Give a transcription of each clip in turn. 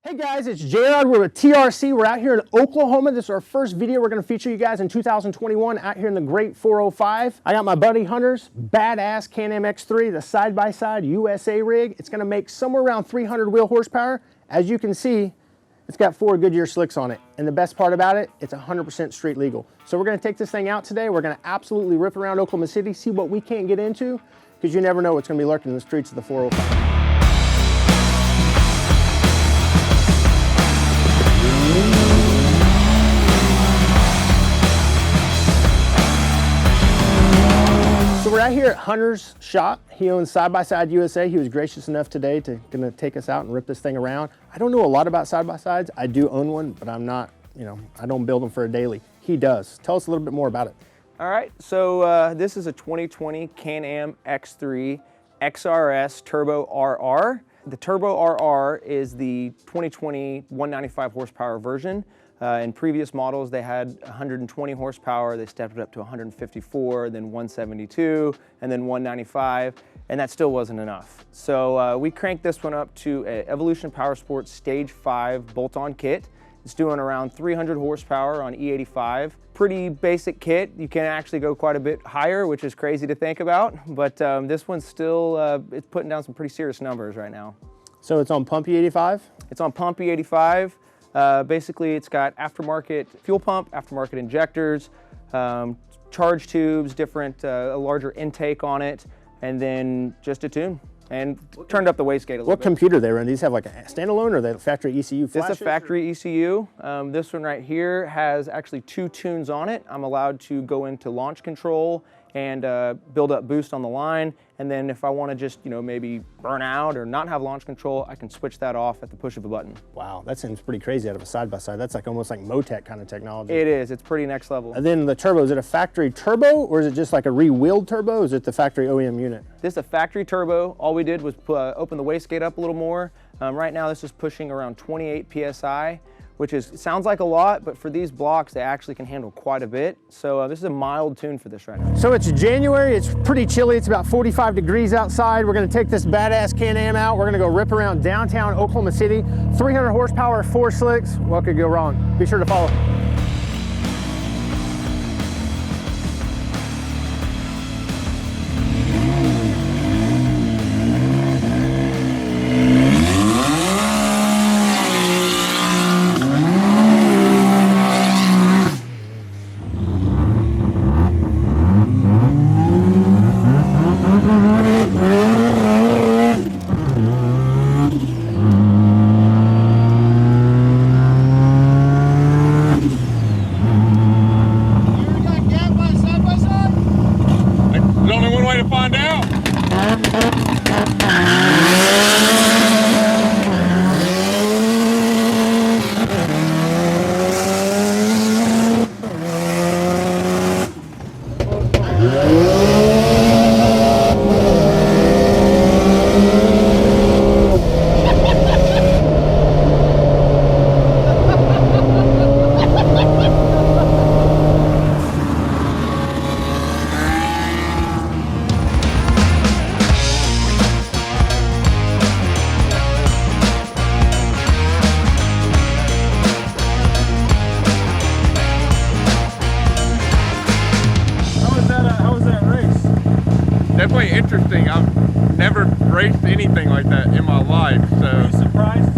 Hey guys, it's JR. We're with TRC. We're out here in Oklahoma. This is our first video we're going to feature you guys in 2021 out here in the Great 405. I got my buddy Hunter's badass Can-Am X3, the side-by-side USA rig. It's going to make somewhere around 300 wheel horsepower. As you can see, it's got 4 Goodyear slicks on it. And the best part about it, it's 100% street legal. So we're going to take this thing out today. We're going to absolutely rip around Oklahoma City, see what we can't get into, because you never know what's going to be lurking in the streets of the 405. So we're out here at Hunter's shop. He owns Side-by-Side USA. He was gracious enough today to gonna take us out and rip this thing around. I don't know a lot about side-by-sides. I do own one, but I'm not, I don't build them for a daily. He does. Tell us a little bit more about it. All right, so this is a 2020 Can-Am X3 XRS Turbo RR. The Turbo RR is the 2020 195 horsepower version. In previous models, they had 120 horsepower. They stepped it up to 154, then 172, and then 195, and that still wasn't enough. So we cranked this one up to an Evolution Powersports Stage 5 bolt-on kit. It's doing around 300 horsepower on E85. Pretty basic kit. You can actually go quite a bit higher, which is crazy to think about, but this one's still, it's putting down some pretty serious numbers right now. So it's on pump E85? It's on pump E85. Basically, it's got aftermarket fuel pump, aftermarket injectors, charge tubes, a larger intake on it, and then just a tune. And turned up the wastegate a little bit. What computer they run? These have like a standalone or the factory ECU flashes? This is a factory ECU. This one right here has actually 2 tunes on it. I'm allowed to go into launch control and build up boost on the line. And then if I want to just, maybe burn out or not have launch control, I can switch that off at the push of a button. Wow, that seems pretty crazy out of a side-by-side. That's like almost like Motec kind of technology. It is, it's pretty next level. And then the turbo, is it a factory turbo or is it just like a re-wheeled turbo? Or is it the factory OEM unit? This is a factory turbo. All we did was open the wastegate up a little more. Right now this is pushing around 28 PSI. Which sounds like a lot, but for these blocks, they actually can handle quite a bit. So this is a mild tune for this right now. So it's January, it's pretty chilly. It's about 45 degrees outside. We're gonna take this badass Can-Am out. We're gonna go rip around downtown Oklahoma City. 300 horsepower, 4 slicks. What could go wrong? Be sure to follow. Definitely interesting. I've never raced anything like that in my life. So. Are you surprised?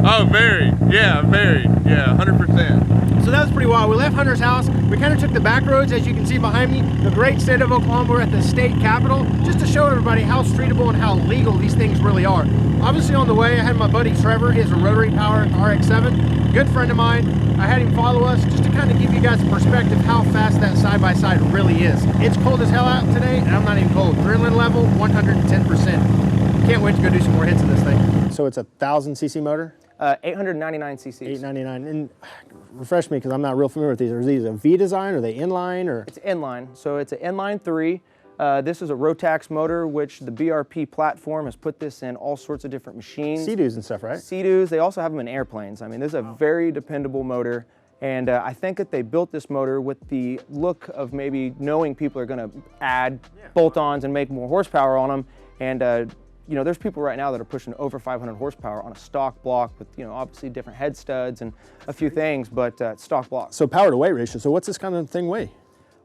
Oh, very. Yeah, 100%. So that was pretty wild. We left Hunter's house. We kind of took the back roads, as you can see behind me, the great state of Oklahoma. We're at the state capitol, just to show everybody how streetable and how legal these things really are. Obviously on the way, I had my buddy Trevor. He has a rotary power RX7, good friend of mine. I had him follow us just to kind of give you guys a perspective how fast that side-by-side really is. It's cold as hell out today, and I'm not even cold. Adrenaline level, 110%. Can't wait to go do some more hits in this thing. So it's a 1,000cc motor? 899 cc's. 899. And refresh me, because I'm not real familiar with these. Are these a V design? Are they inline? Or? It's inline. So it's an inline 3. This is a Rotax motor, which the BRP platform has put this in all sorts of different machines. Sea-Doos and stuff, right? Sea-Doos. They also have them in airplanes. I mean, this is a very dependable motor. And I think that they built this motor with the look of maybe knowing people are going to add bolt-ons and make more horsepower on them. And You know, there's people right now that are pushing over 500 horsepower on a stock block with, you know, obviously different head studs and a few things, but stock block. So power to weight ratio. So what's this kind of thing weigh?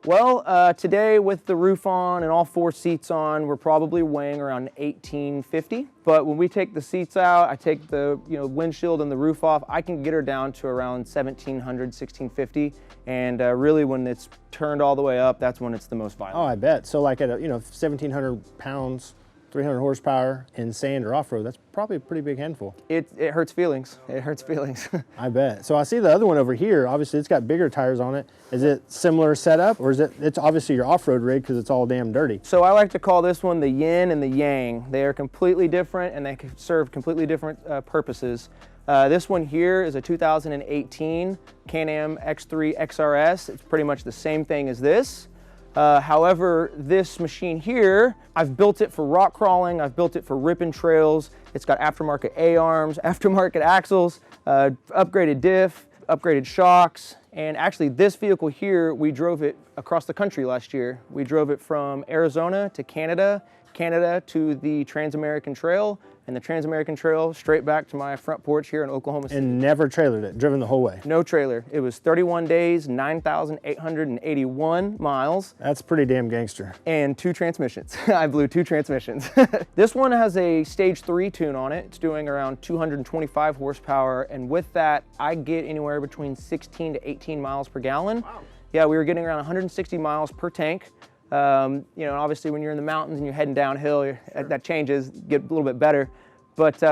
Well, today with the roof on and all 4 seats on, we're probably weighing around 1850. But when we take the seats out, I take the windshield and the roof off, I can get her down to around 1700, 1650. And really when it's turned all the way up, that's when it's the most violent. Oh, I bet. So like at a, 1,700 pounds, 300 horsepower in sand or off-road, that's probably a pretty big handful. It hurts feelings. It hurts feelings. I bet. So I see the other one over here. Obviously, it's got bigger tires on it. Is it similar setup, or is it's obviously your off-road rig because it's all damn dirty? So I like to call this one the yin and the yang. They are completely different and they serve completely different purposes. This one here is a 2018 Can-Am X3 XRS. It's pretty much the same thing as this. However, this machine here, I've built it for rock crawling, I've built it for ripping trails. It's got aftermarket A-arms, aftermarket axles, upgraded diff, upgraded shocks, and actually this vehicle here, we drove it across the country last year. We drove it from Arizona to Canada, Canada to the Trans-American Trail, and the Trans-American Trail straight back to my front porch here in Oklahoma City. And never trailered it, driven the whole way? No trailer. It was 31 days, 9,881 miles. That's pretty damn gangster. And 2 transmissions. I blew 2 transmissions. This one has a stage 3 tune on it. It's doing around 225 horsepower, and with that, I get anywhere between 16 to 18 miles per gallon. Wow. Yeah, we were getting around 160 miles per tank. Obviously when you're in the mountains and you're heading downhill, that changes, get a little bit better. But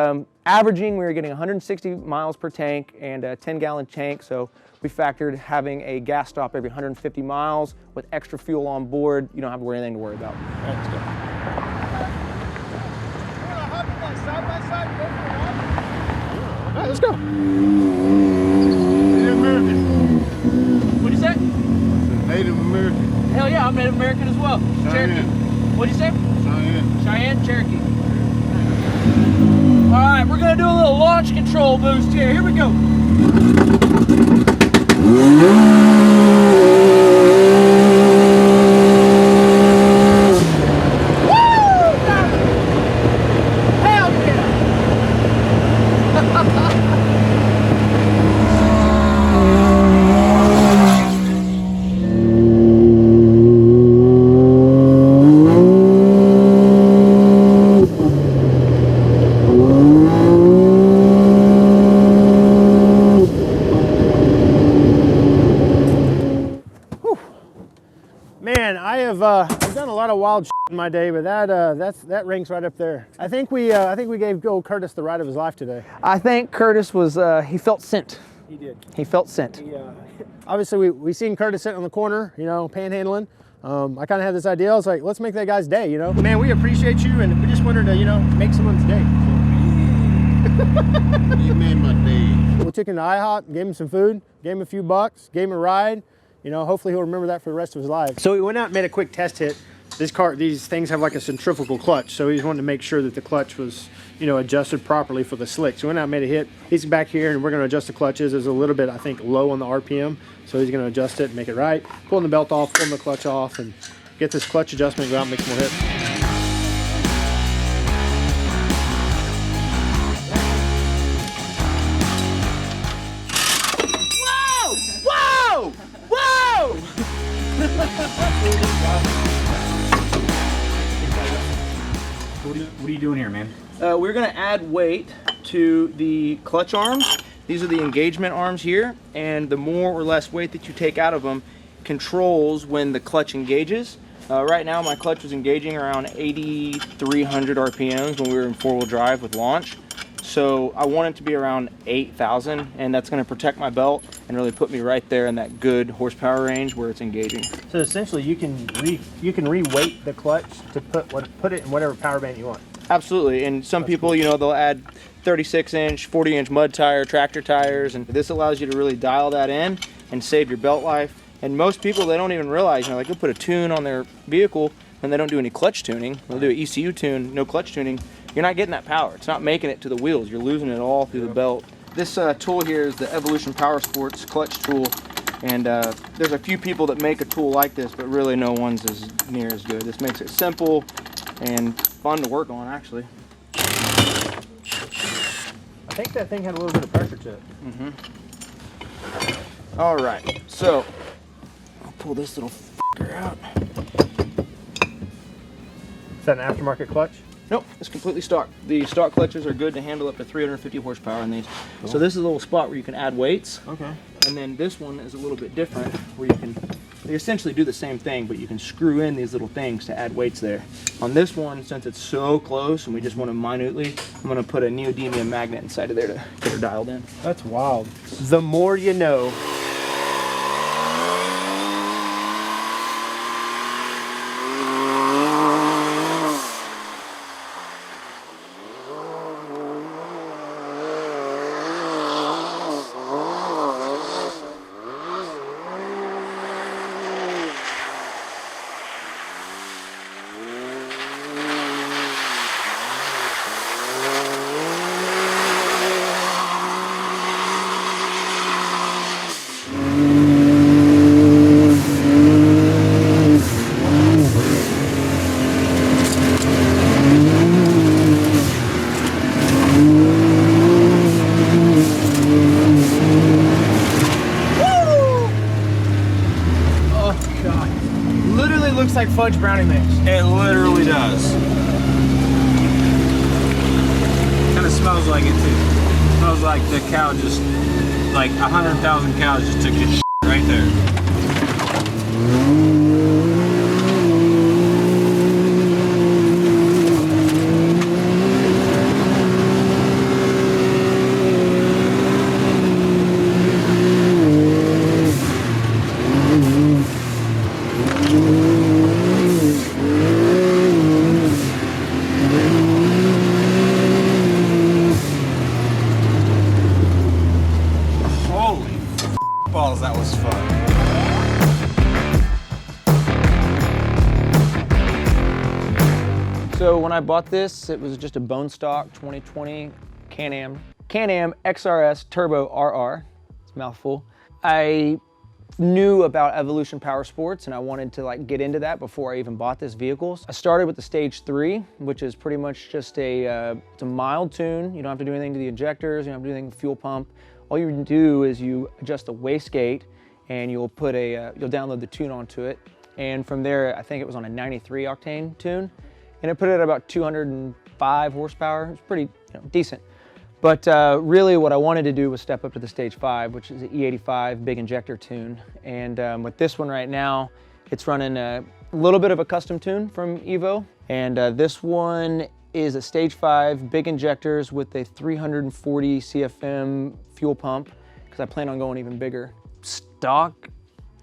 averaging, we were getting 160 miles per tank and a 10-gallon tank. So we factored having a gas stop every 150 miles with extra fuel on board. You don't have to worry anything to worry about. Let's go. All right, let's go. Native American. What'd you say? Native American. Hell yeah, I'm Native American as well. Cheyenne. Cherokee. What'd you say? Cheyenne. Cheyenne, Cherokee. All right, we're gonna do a little launch control boost here. Here we go. Man, I've done a lot of wild shit in my day, but that ranks right up there. I think we gave old Curtis the ride of his life today. I think Curtis was he felt sent. He did. He felt sent. Obviously, we seen Curtis sitting on the corner, panhandling. I kind of had this idea. I was like, let's make that guy's day, Man, we appreciate you, and we just wanted to, make someone's day. You made my day. We took him to IHOP, gave him some food, gave him a few bucks, gave him a ride. Hopefully he'll remember that for the rest of his life. So we went out and made a quick test hit. These things have like a centrifugal clutch, so he's wanting to make sure that the clutch was, adjusted properly for the slick. So we went out and made a hit. He's back here, and we're going to adjust the clutches. It's a little bit, I think, low on the RPM, so he's going to adjust it and make it right. Pulling the belt off, pulling the clutch off, and get this clutch adjustment, go out and make some more hits. What are you doing here, man? We're gonna add weight to the clutch arms. These are the engagement arms here, and the more or less weight that you take out of them controls when the clutch engages. Right now my clutch was engaging around 8,300 RPMs when we were in 4-wheel drive with launch. So I want it to be around 8,000, and that's going to protect my belt and really put me right there in that good horsepower range where it's engaging. So essentially, you can re-weight the clutch to put it in whatever power band you want. Absolutely, and some people, they'll add 36-inch, 40-inch mud tire, tractor tires, and this allows you to really dial that in and save your belt life. And most people, they don't even realize, they'll put a tune on their vehicle and they don't do any clutch tuning. They'll do an ECU tune, no clutch tuning. You're not getting that power. It's not making it to the wheels. You're losing it all through the belt. This tool here is the Evolution Power Sports clutch tool. And there's a few people that make a tool like this, but really no one's as near as good. This makes it simple and fun to work on, actually. think that thing had a little bit of pressure to it. All right, so I'll pull this little fucker out. Is that an aftermarket clutch? Nope, it's completely stock. The stock clutches are good to handle up to 350 horsepower in these. Cool. So this is a little spot where you can add weights. Okay. And then this one is a little bit different, where they essentially do the same thing, but you can screw in these little things to add weights there. On this one, since it's so close and we just want to minutely, I'm going to put a neodymium magnet inside of there to get her dialed in. That's wild. The more you know. Looks like fudge brownie mix. It literally does. Kind of smells like it too. Smells like the cow just, like 100,000 cows just took this shit right there. Balls, that was fun. So when I bought this, it was just a bone stock 2020 Can-Am XRS Turbo RR. It's a mouthful. I knew about Evolution Power Sports and I wanted to get into that before I even bought this vehicle. I started with the Stage 3, which is pretty much just it's a mild tune. You don't have to do anything to the injectors, you don't have to do anything to the fuel pump. All you do is you adjust the wastegate and you'll download the tune onto it. And from there, I think it was on a 93 octane tune. And it put it at about 205 horsepower. It's pretty decent. But really what I wanted to do was step up to the Stage 5, which is an E85 big injector tune. And with this one right now, it's running a little bit of a custom tune from Evo. And this one is a Stage 5 big injectors with a 340 CFM fuel pump, because I plan on going even bigger. Stock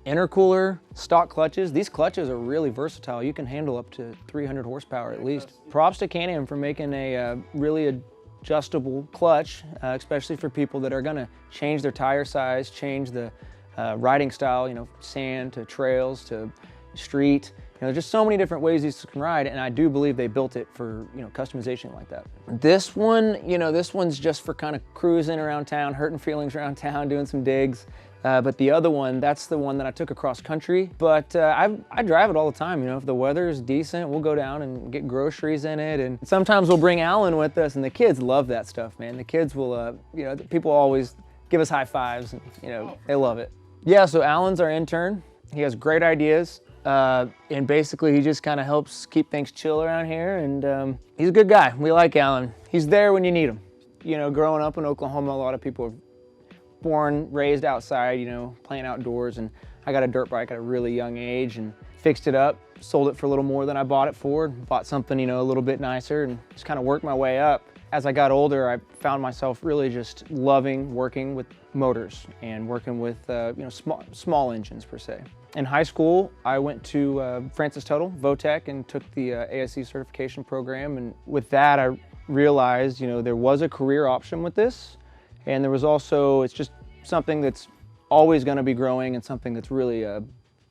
intercooler, stock clutches. These clutches are really versatile. You can handle up to 300 horsepower at least. Props to Can-Am for making a really adjustable clutch, especially for people that are gonna change their tire size, change the riding style, sand to trails to street. There's just so many different ways these can ride, and I do believe they built it for customization like that. This one, this one's just for kind of cruising around town, hurting feelings around town, doing some digs. But the other one, that's the one that I took across country. But I drive it all the time. If the weather is decent, we'll go down and get groceries in it. And sometimes we'll bring Alan with us, and the kids love that stuff, man. The kids will, people always give us high fives, and they love it. Yeah, so Alan's our intern. He has great ideas. And basically he just kind of helps keep things chill around here, and he's a good guy. We like Alan. He's there when you need him. Growing up in Oklahoma, a lot of people are born, raised outside, playing outdoors, and I got a dirt bike at a really young age and fixed it up, sold it for a little more than I bought it for, bought something, a little bit nicer, and just kind of worked my way up. As I got older, I found myself really just loving working with motors and working with small engines per se. In high school, I went to Francis Tuttle, Votech, and took the ASE certification program. And with that, I realized, there was a career option with this. And there was also, it's just something that's always gonna be growing and something that's really,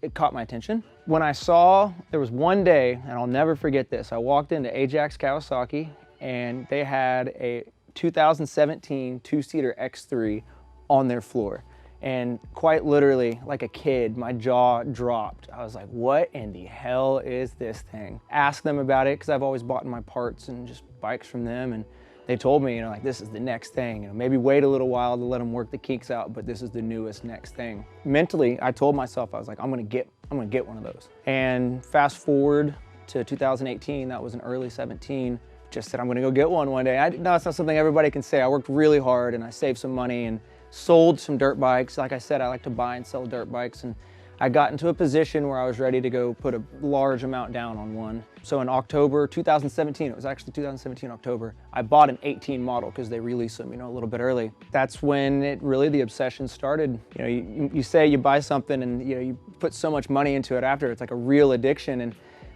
it caught my attention. When I saw, there was one day, and I'll never forget this, I walked into Ajax Kawasaki and they had a 2017 two-seater X3 on their floor. And quite literally, like a kid, my jaw dropped. I was like, what in the hell is this thing? Asked them about it, because I've always bought my parts and just bikes from them. And they told me, like, this is the next thing. Maybe wait a little while to let them work the kinks out, but this is the newest next thing. Mentally, I told myself, I was like, I'm gonna get one of those. And fast forward to 2018, that was in early 17, just said I'm gonna go get one day. No, it's not something everybody can say. I worked really hard and I saved some money and sold some dirt bikes. Like I said, I like to buy and sell dirt bikes, and I got into a position where I was ready to go put a large amount down on one. So in October 2017, it was actually 2017 October, I bought an 18 model because they release them, a little bit early. That's when the obsession started. You say you buy something and you put so much money into it after, it's like a real addiction. And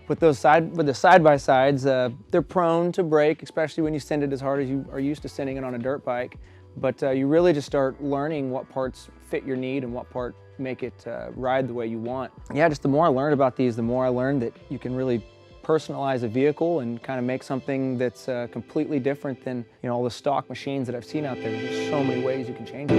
with the side-by-sides, they're prone to break, especially when you send it as hard as you are used to sending it on a dirt bike. But you really just start learning what parts fit your need and what part make it ride the way you want. Yeah, just the more I learned about these, the more I learned that you can really personalize a vehicle and kind of make something that's completely different than all the stock machines that I've seen out there. There's so many ways you can change it.